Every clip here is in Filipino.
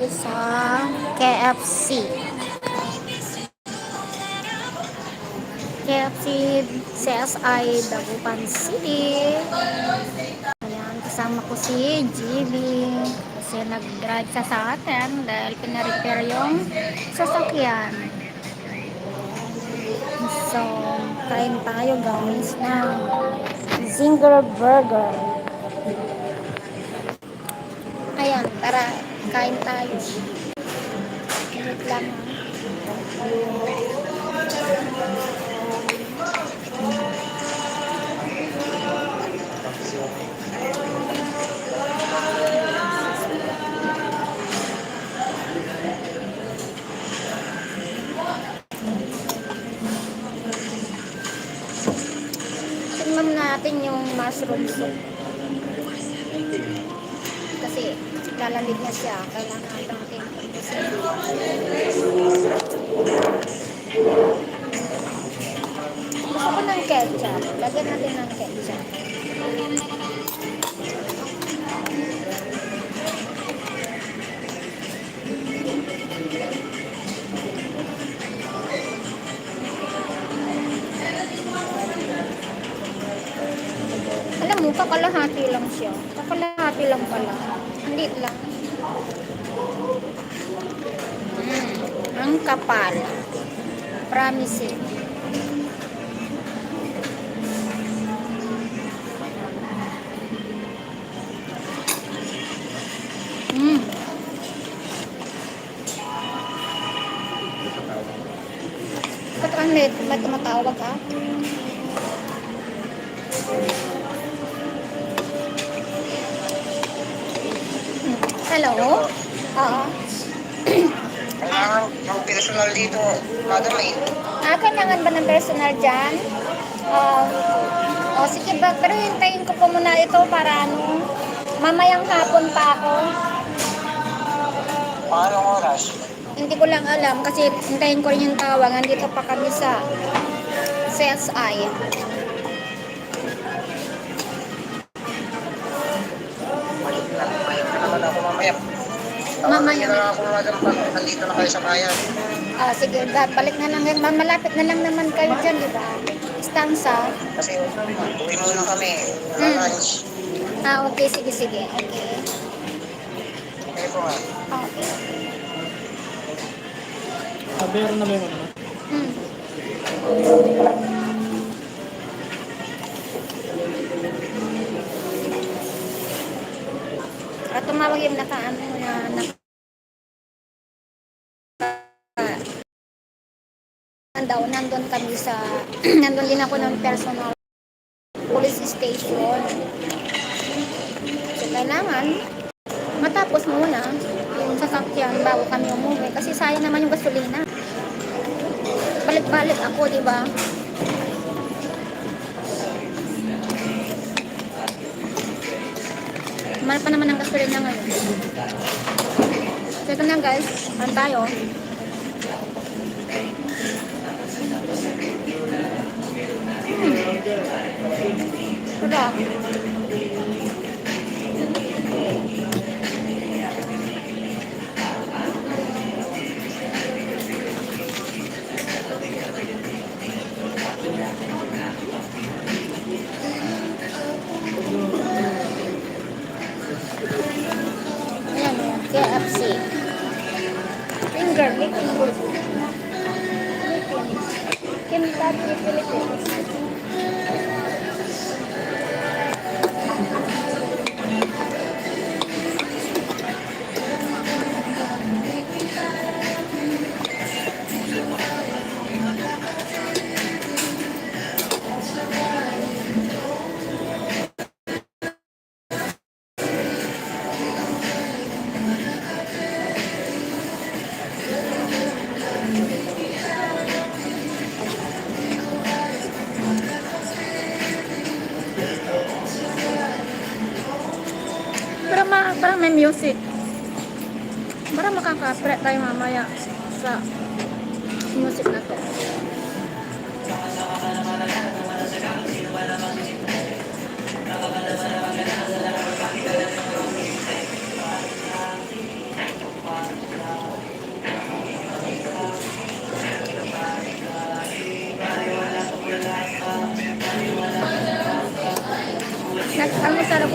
Sa KFC. KFC CSI Dagupan City. Ayan, kasama ko si GB. Kasi nag-drive siya sa atin dahil pinarepair yung sasakyan. So, kain tayo guys na Zinger Burger. Ayan, tara, kain tayo. Wait lang. Tingnan natin yung mushroom soup. Kasi lalamig na siya. Kailangan natin pagkasin. Gusto ko ng ketchup. Lagyan natin ng ketchup. Alam mo, kakalahati lang siya. Kakalahati lang pala. Hindi lang. Ang kapal. Promise it. Ba't ang may tumatawag ha? Hello? Oo. Kailangan ng personal dito, madam eh. Kailangan ba ng personal dyan? Sige ba, pero hintayin ko po muna ito para mamayang hapon pa ako. Paanong oras? Hindi ko lang alam kasi hintayin ko rin yung tawag. Nandito pa kami sa CSI. Balik na naman ako mamaya. Mamaya. Tawagin na lang ako madam pag nandito na kayo sa bayan. Sige, balik na lang. Malapit na lang naman kayo dyan, di ba? Stanza. Kasi uwi muna kami. Lunch. Okay. Sige. Okay. Okay po nga. Okay. Meron na meron na. Tumawag yung naka-ano na nandun kami sa nandun din ako ng personal police station. So, kailangan matapos muna yung sasakyan bago kami umuwi kasi sayang naman yung gasolina. Balik-balik ako, di ba? Mahal pa naman ang gasolina ngayon. So, ito na guys. Ano tayo? Sarap. Ayan o, KFC. Finger licking good. Kentucky, Philippines. Parang may music. Parang makaka-pre tayo mamaya sa music na to.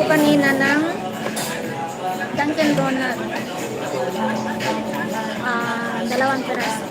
kanina ng Dunkin Donut. 2 piraso.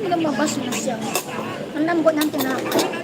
Lumabas na siya. Ang lambot ng tinapay.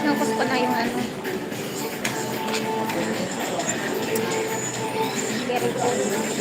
Naubos ko na yung ano. Very good.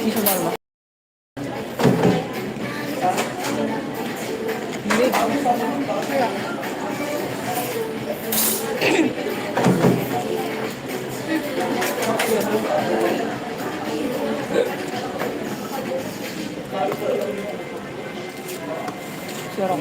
Isa ba ba? Hindi. Sarap.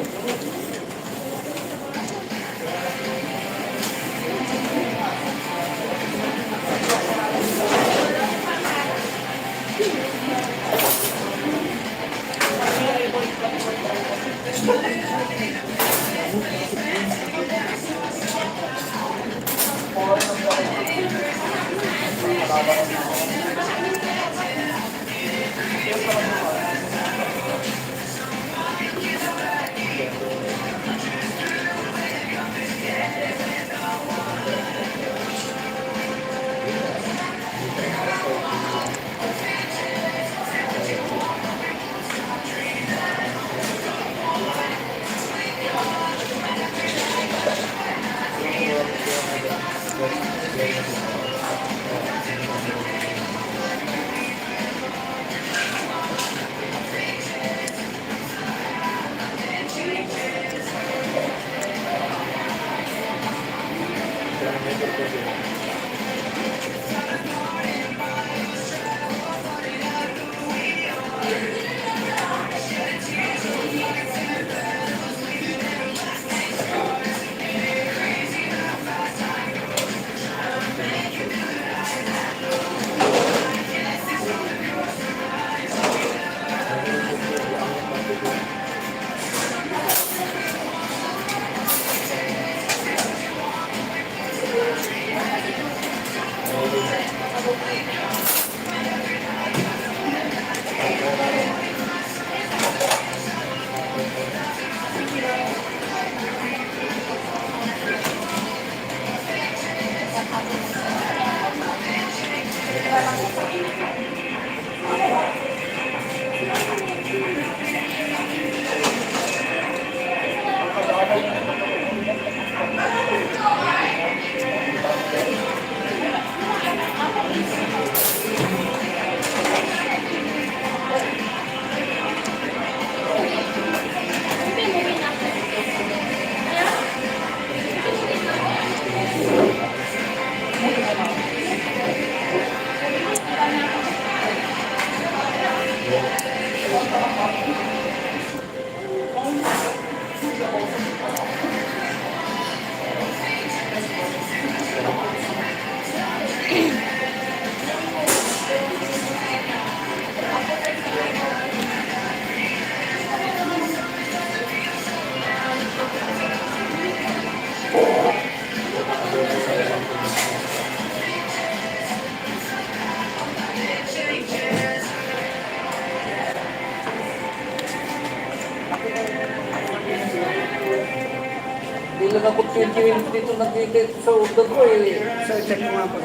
Hindi lang ako 20 minutes dito nakikita sa order ko eh. So, check mo nga po.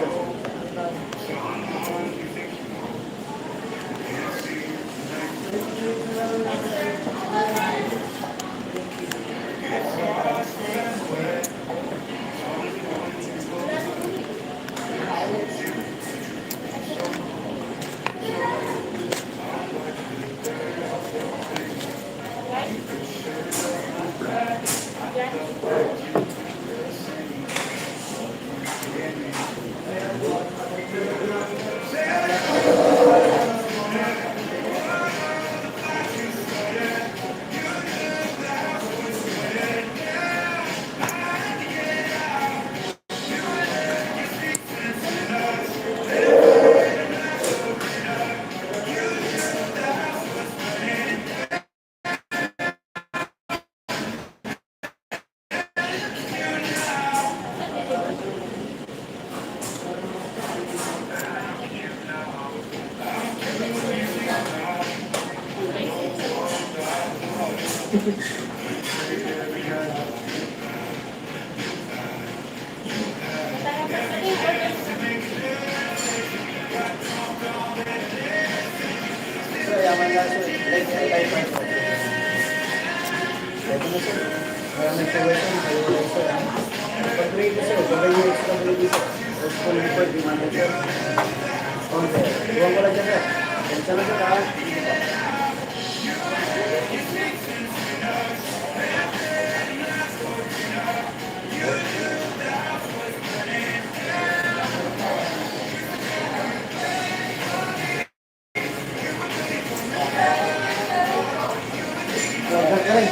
So, yaman nga sir. Like, like, like. Ito na sir. Maraming suggestion. Ayaw lang sir. Pag-rate sir. WXWD sir. Full report. Demanded sir. On sir. Iwan ko lang dyan sir. Pensa na sir ha. Order ka rin.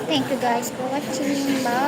Thank you guys for watching. Bye.